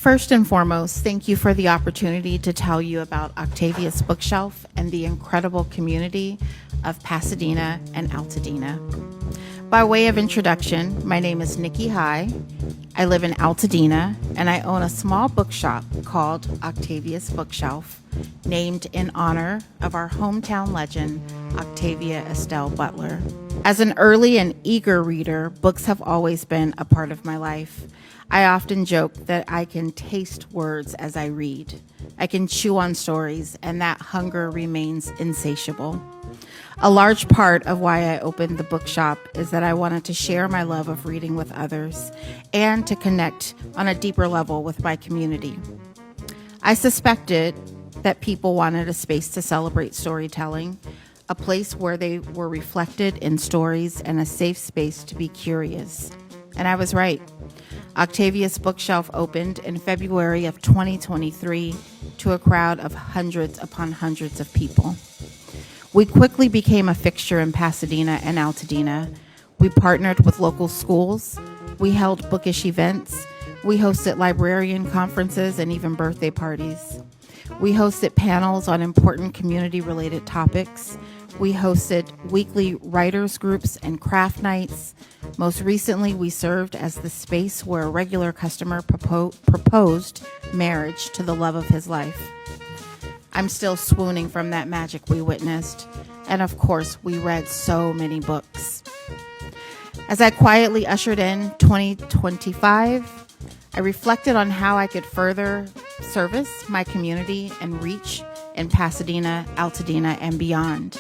First and foremost, thank you for the opportunity to tell you about Octavia's Bookshelf and the incredible community of Pasadena and Altadena. By way of introduction, my name is Nikki High. I live in Altadena, and I own a small bookshop called Octavia's Bookshelf, named in honor of our hometown legend, Octavia Estelle Butler. As an early and eager reader, books have always been a part of my life. I often joke that I can taste words as I read. I can chew on stories, and that hunger remains insatiable. A large part of why I opened the bookshop is that I wanted to share my love of reading with others and to connect on a deeper level with my community. I suspected that people wanted a space to celebrate storytelling, a place where they were reflected in stories, and a safe space to be curious. And I was right. Octavia's Bookshelf opened in February of 2023 to a crowd of hundreds upon hundreds of people. We quickly became a fixture in Pasadena and Altadena. We partnered with local schools. We held bookish events. We hosted librarian conferences and even birthday parties. We hosted panels on important community-related topics. We hosted weekly writers groups and craft nights. Most recently, we served as the space where a regular customer proposed marriage to the love of his life. I'm still swooning from that magic we witnessed. And of course, we read so many books. As I quietly ushered in 2025, I reflected on how I could further service my community and reach in Pasadena, Altadena, and beyond.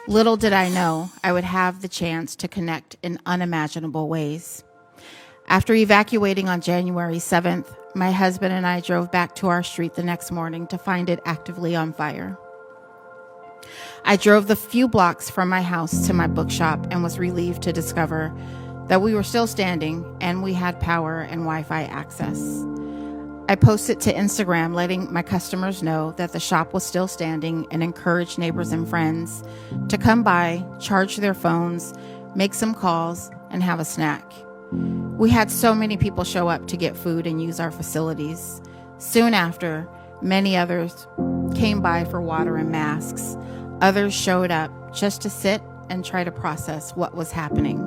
Little did I know I would have the chance to connect in unimaginable ways. After evacuating on January 7th, my husband and I drove back to our street the next morning to find it actively on fire. I drove the few blocks from my house to my bookshop and was relieved to discover that we were still standing and we had power and Wi-Fi access. I posted to Instagram letting my customers know that the shop was still standing and encouraged neighbors and friends to come by, charge their phones, make some calls, and have a snack. We had so many people show up to get food and use our facilities. Soon after, many others came by for water and masks. Others showed up just to sit and try to process what was happening.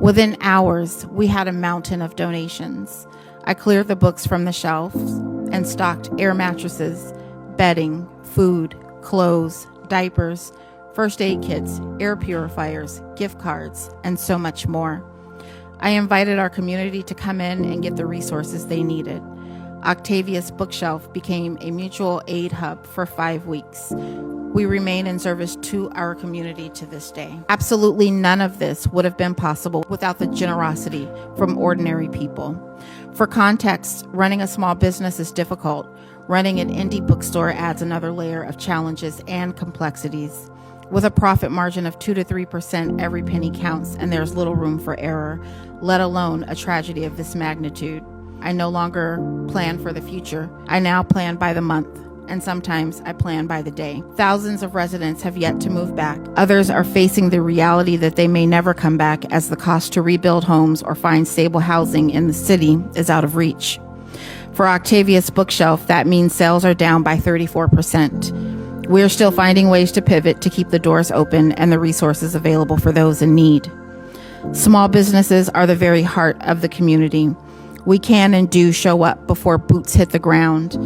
Within hours, we had a mountain of donations. I cleared the books from the shelves and stocked air mattresses, bedding, food, clothes, diapers, first aid kits, air purifiers, gift cards, and so much more. I invited our community to come in and get the resources they needed. Octavia's Bookshelf became a mutual aid hub for 5 weeks. We remain in service to our community to this day. Absolutely none of this would have been possible without the generosity from ordinary people. For context, running a small business is difficult. Running an indie bookstore adds another layer of challenges and complexities. With a profit margin of 2 to 3%, every penny counts, and there's little room for error, let alone a tragedy of this magnitude. I no longer plan for the future. I now plan by the month, and sometimes I plan by the day. Thousands of residents have yet to move back. Others are facing the reality that they may never come back as the cost to rebuild homes or find stable housing in the city is out of reach. For Octavia's Bookshelf, that means sales are down by 34%. We are still finding ways to pivot to keep the doors open and the resources available for those in need. Small businesses are the very heart of the community. We can and do show up before boots hit the ground.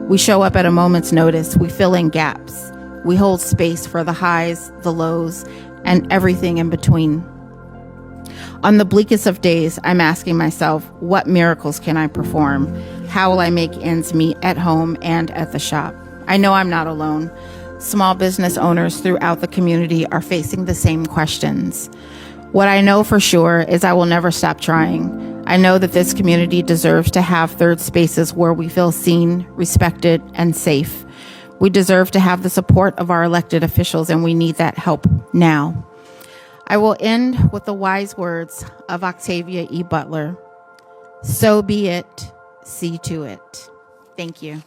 We show up at a moment's notice. We fill in gaps. We hold space for the highs, the lows, and everything in between. On the bleakest of days, I'm asking myself, what miracles can I perform? How will I make ends meet at home and at the shop? I know I'm not alone. Small business owners throughout the community are facing the same questions. What I know for sure is I will never stop trying. I know that this community deserves to have third spaces where we feel seen, respected, and safe. We deserve to have the support of our elected officials, and we need that help now. I will end with the wise words of Octavia E. Butler. So be it, see to it. Thank you.